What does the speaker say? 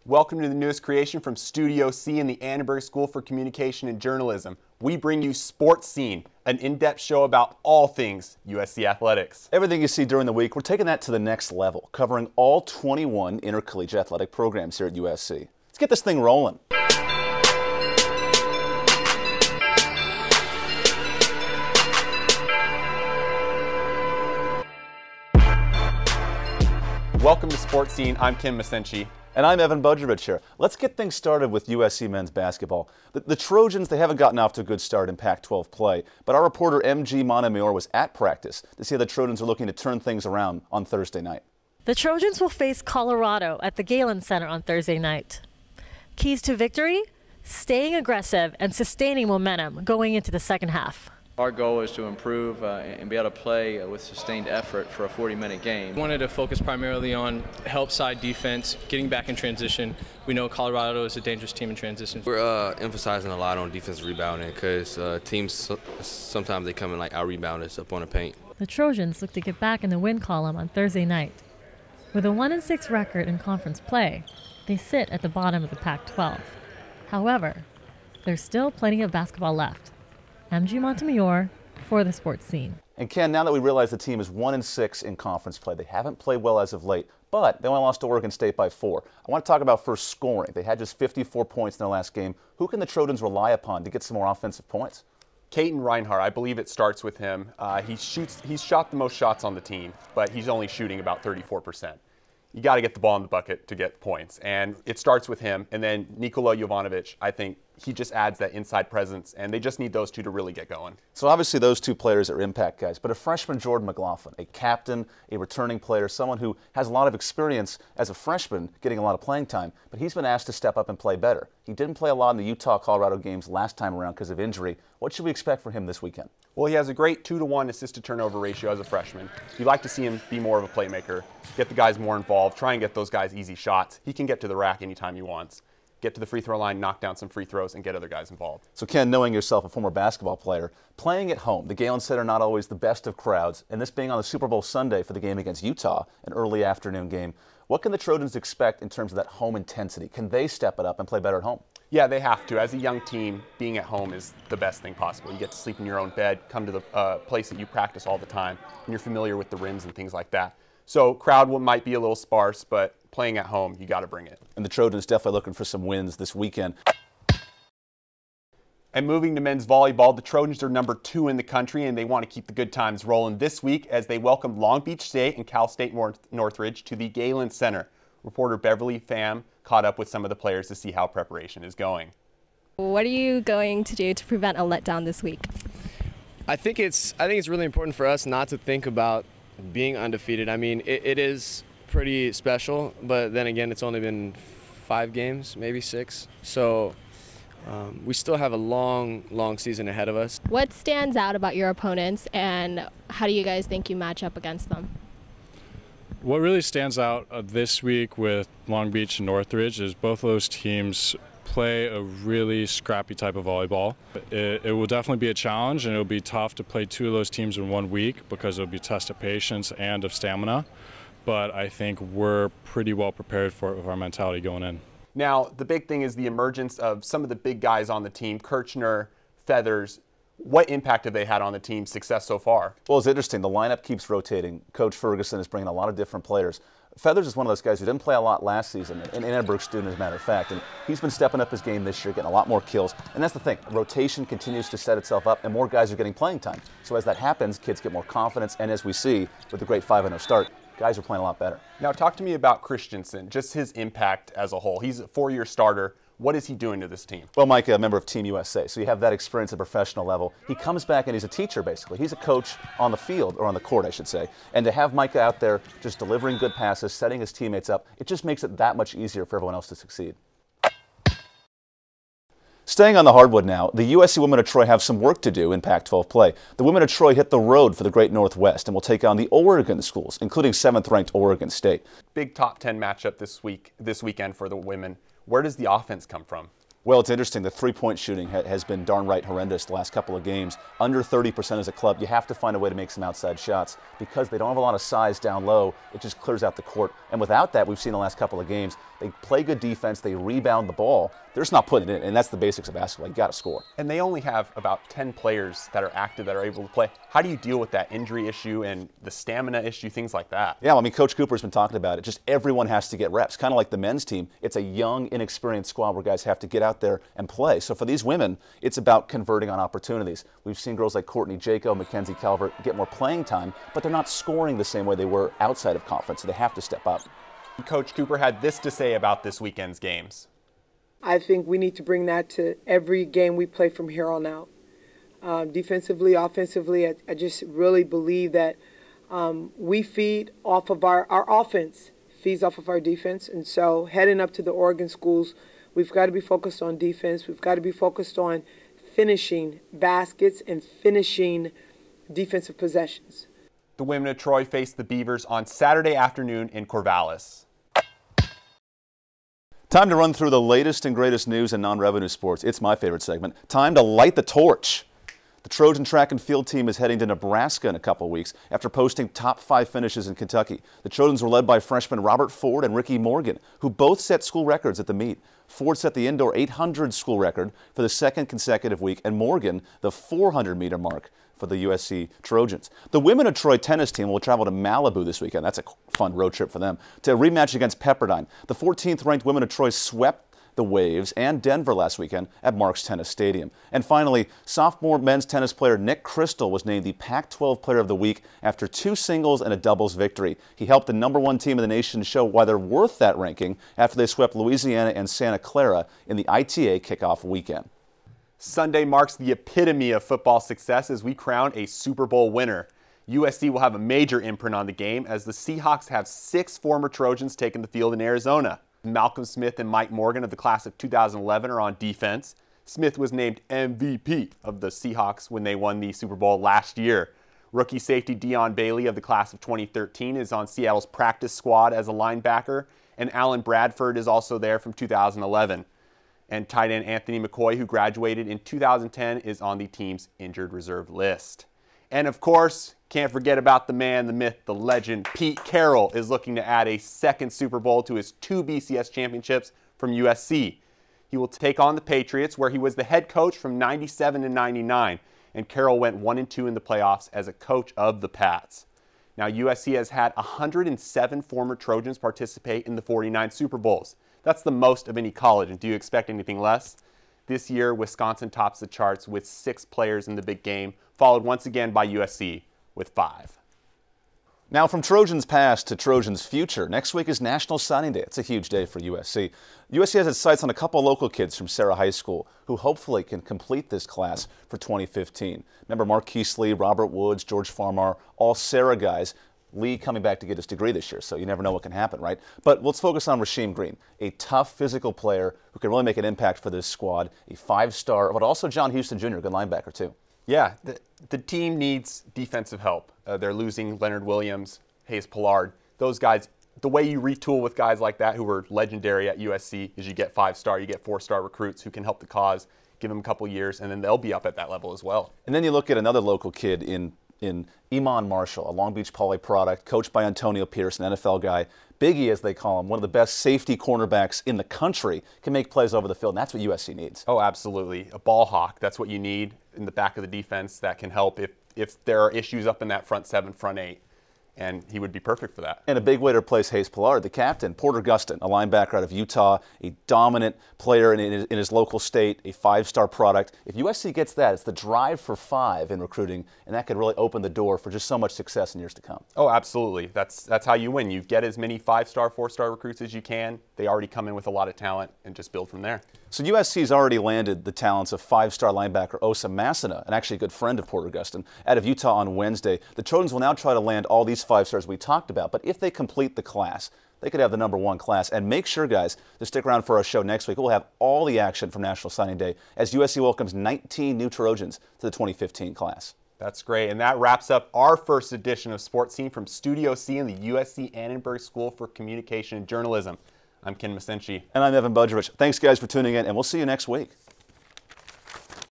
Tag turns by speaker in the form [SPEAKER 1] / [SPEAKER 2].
[SPEAKER 1] Welcome to the newest creation from Studio C in the Annenberg School for Communication and Journalism. We bring you Sports Scene, an in-depth show about all things USC athletics.
[SPEAKER 2] Everything you see during the week, we're taking that to the next level, covering all 21 intercollegiate athletic programs here at USC. Let's get this thing rolling.
[SPEAKER 1] Welcome to Sports Scene. I'm Mashinchi.
[SPEAKER 2] And I'm Budrovich here. Let's get things started with USC men's basketball. The Trojans, they haven't gotten off to a good start in Pac-12 play, but our reporter MG Montemayor was at practice to see how the Trojans are looking to turn things around on Thursday night.
[SPEAKER 3] The Trojans will face Colorado at the Galen Center on Thursday night. Keys to victory? Staying aggressive and sustaining momentum going into the second half.
[SPEAKER 4] Our goal is to improve and be able to play with sustained effort for a 40-minute game.
[SPEAKER 5] We wanted to focus primarily on help side defense, getting back in transition. We know Colorado is a dangerous team in transition.
[SPEAKER 6] We're emphasizing a lot on defensive rebounding because teams, sometimes they come in like out-rebound us up on the paint.
[SPEAKER 3] The Trojans look to get back in the win column on Thursday night. With a 1-6 record in conference play, they sit at the bottom of the Pac-12. However, there's still plenty of basketball left. MG Montemayor for the Sports Scene.
[SPEAKER 2] And Ken, now that we realize the team is 1-6 in conference play, they haven't played well as of late, but they only lost to Oregon State by 4. I want to talk about first scoring. They had just 54 points in their last game. Who can the Trojans rely upon to get some more offensive points?
[SPEAKER 1] Caden Reinhardt, I believe it starts with him. He's shot the most shots on the team, but he's only shooting about 34%. You got to get the ball in the bucket to get points, and it starts with him. And then Nikola Jovanovic, I think he just adds that inside presence, and they just need those two to really get going.
[SPEAKER 2] So obviously those two players are impact guys, but a freshman Jordan McLaughlin, a captain, a returning player, someone who has a lot of experience as a freshman getting a lot of playing time, but he's been asked to step up and play better. He didn't play a lot in the Utah-Colorado games last time around because of injury. What should we expect from him this weekend? Well,
[SPEAKER 1] he has a great 2-to-1 assist-to-turnover ratio as a freshman. You'd like to see him be more of a playmaker, get the guys more involved, try and get those guys easy shots. He can get to the rack anytime he wants. Get to the free throw line, knock down some free throws, and get other guys involved.
[SPEAKER 2] So Ken, knowing yourself a former basketball player, playing at home, the Galen Center not always the best of crowds, and this being on the Super Bowl Sunday for the game against Utah, an early afternoon game, what can the Trojans expect in terms of that home intensity? Can they step it up and play better at home?
[SPEAKER 1] Yeah, they have to. As a young team, being at home is the best thing possible. You get to sleep in your own bed, come to the place that you practice all the time, and you're familiar with the rims and things like that. So crowd might be a little sparse, but playing at home, you got to bring it.
[SPEAKER 2] And the Trojans definitely looking for some wins this weekend.
[SPEAKER 1] And moving to men's volleyball, the Trojans are number 2 in the country, and they want to keep the good times rolling this week as they welcome Long Beach State and Cal State Northridge to the Galen Center. Reporter Beverly Pham caught up with some of the players to see how preparation is going.
[SPEAKER 7] What are you going to do to prevent a letdown this week?
[SPEAKER 8] I think it's really important for us not to think about being undefeated. I mean, it is pretty special, but then again, it's only been 5 games, maybe 6. So we still have a long season ahead of us.
[SPEAKER 7] What stands out about your opponents, and how do you guys think you match up against them?
[SPEAKER 9] What really stands out this week with Long Beach and Northridge is both of those teams play a really scrappy type of volleyball. It will definitely be a challenge, and it will be tough to play 2 of those teams in 1 week because it will be a test of patience and of stamina. But I think we're pretty well prepared for it with our mentality going in.
[SPEAKER 1] Now, the big thing is the emergence of some of the big guys on the team, Kirchner, Feathers. What impact have they had on the team's success so far?
[SPEAKER 2] Well, it's interesting. The lineup keeps rotating. Coach Ferguson is bringing a lot of different players. Feathers is one of those guys who didn't play a lot last season, an Annenberg student as a matter of fact, and he's been stepping up his game this year, getting a lot more kills. And that's the thing. Rotation continues to set itself up, and more guys are getting playing time. So as that happens, kids get more confidence, and as we see with the great 5-0 start, guys are playing a lot better.
[SPEAKER 1] Now, talk to me about Christensen, just his impact as a whole. He's a 4-year starter. What is he doing to this team?
[SPEAKER 2] Well, Mike, a member of Team USA, so you have that experience at professional level. He comes back and he's a teacher, basically. He's a coach on the field, or on the court, I should say. And to have Micah out there just delivering good passes, setting his teammates up, it just makes it that much easier for everyone else to succeed. Staying on the hardwood now, the USC women of Troy have some work to do in Pac-12 play. The women of Troy hit the road for the Great Northwest and will take on the Oregon schools, including 7th-ranked Oregon State.
[SPEAKER 1] Big top 10 matchup this weekend for the women. Where does the offense come from?
[SPEAKER 2] Well, it's interesting. The three-point shooting has been darn right horrendous the last couple of games. Under 30% as a club. You have to find a way to make some outside shots because they don't have a lot of size down low. It just clears out the court. And without that, we've seen the last couple of games, they play good defense, they rebound the ball. They're just not putting it in, and that's the basics of basketball. You got to score.
[SPEAKER 1] And they only have about 10 players that are active that are able to play. How do you deal with that injury issue and the stamina issue, things like that?
[SPEAKER 2] Yeah, I mean, Coach Cooper's been talking about it. Just everyone has to get reps. Kind of like the men's team. It's a young, inexperienced squad where guys have to get out there and play. So for these women, it's about converting on opportunities. We've seen girls like Courtney Jaco, Mackenzie Calvert get more playing time, but they're not scoring the same way they were outside of conference, so they have to step up.
[SPEAKER 1] Coach Cooper had this to say about this weekend's games.
[SPEAKER 10] I think we need to bring that to every game we play from here on out. Defensively, offensively, I just really believe that we feed off of our offense, feeds off of our defense. And so heading up to the Oregon schools, we've got to be focused on defense. We've got to be focused on finishing baskets and finishing defensive possessions.
[SPEAKER 1] The women of Troy face the Beavers on Saturday afternoon in Corvallis.
[SPEAKER 2] Time to run through the latest and greatest news in non-revenue sports. It's my favorite segment. Time to light the torch. The Trojan track and field team is heading to Nebraska in a couple weeks after posting top 5 finishes in Kentucky. The Trojans were led by freshmen Robert Ford and Ricky Morgan, who both set school records at the meet. Ford set the indoor 800 school record for the second consecutive week, and Morgan the 400-meter mark for the USC Trojans. The women of Troy tennis team will travel to Malibu this weekend. That's a fun road trip for them to rematch against Pepperdine. The 14th ranked women of Troy swept the Waves and Denver last weekend at Marks Tennis Stadium. And finally, sophomore men's tennis player Nick Crystal was named the Pac-12 Player of the Week after 2 singles and a doubles victory. He helped the #1 team in the nation show why they're worth that ranking after they swept Louisiana and Santa Clara in the ITA kickoff weekend.
[SPEAKER 1] Sunday marks the epitome of football success as we crown a Super Bowl winner. USC will have a major imprint on the game as the Seahawks have 6 former Trojans taking the field in Arizona. Malcolm Smith and Mike Morgan of the class of 2011 are on defense. Smith was named MVP of the Seahawks when they won the Super Bowl last year. Rookie safety Deion Bailey of the class of 2013 is on Seattle's practice squad as a linebacker, and Alan Bradford is also there from 2011. And tight end Anthony McCoy, who graduated in 2010, is on the team's injured reserve list. And of course, can't forget about the man, the myth, the legend. Pete Carroll is looking to add a 2nd Super Bowl to his 2 BCS championships from USC. He will take on the Patriots, where he was the head coach from 97 to 99. And Carroll went 1-2 in the playoffs as a coach of the Pats. Now, USC has had 107 former Trojans participate in the 49 Super Bowls. That's the most of any college, and do you expect anything less? This year, Wisconsin tops the charts with 6 players in the big game, followed once again by USC with 5.
[SPEAKER 2] Now, from Trojans past to Trojans future, next week is National Signing Day. It's a huge day for USC. USC has its sights on a couple local kids from Sarah High School who hopefully can complete this class for 2015. Remember Marquise Lee, Robert Woods, George Farmar, all Sarah guys. Lee coming back to get his degree this year, so you never know what can happen, right? But let's focus on Rasheem Green, a tough physical player who can really make an impact for this squad, a 5-star, but also John Houston Jr., a good linebacker too.
[SPEAKER 1] Yeah, the team needs defensive help. They're losing Leonard Williams, Hayes Pillard. Those guys, the way you retool with guys like that who were legendary at USC is you get 5-star, you get 4-star recruits who can help the cause, give them a couple years, and then they'll be up at that level as well.
[SPEAKER 2] And then you look at another local kid in Iman Marshall, a Long Beach Poly product, coached by Antonio Pierce, an NFL guy. Biggie, as they call him, one of the best safety cornerbacks in the country, can make plays over the field, and that's what USC needs.
[SPEAKER 1] Oh, absolutely. A ball hawk, that's what you need in the back of the defense that can help if there are issues up in that front 7, front 8. And he would be perfect for that.
[SPEAKER 2] And a big way to replace Hayes Pillard, the captain. Porter Gustin, a linebacker out of Utah, a dominant player in his local state, a 5-star product. If USC gets that, it's the drive for 5 in recruiting, and that could really open the door for just so much success in years to come.
[SPEAKER 1] Oh, absolutely. That's how you win. You get as many 5-star, 4-star recruits as you can. They already come in with a lot of talent and just build from there.
[SPEAKER 2] So USC's already landed the talents of 5-star linebacker Osa Massena, and actually a good friend of Porter Gustin, out of Utah on Wednesday. The Trojans will now try to land all these 5-stars we talked about, but if they complete the class, they could have the #1 class. And make sure, guys, to stick around for our show next week. We'll have all the action from National Signing Day as USC welcomes 19 new Trojans to the 2015 class.
[SPEAKER 1] That's great, and that wraps up our first edition of Sports Scene from Studio C in the USC Annenberg School for Communication and Journalism. I'm Ken Mashinchi.
[SPEAKER 2] And I'm Evan Budrovich. Thanks, guys, for tuning in, and we'll see you next week.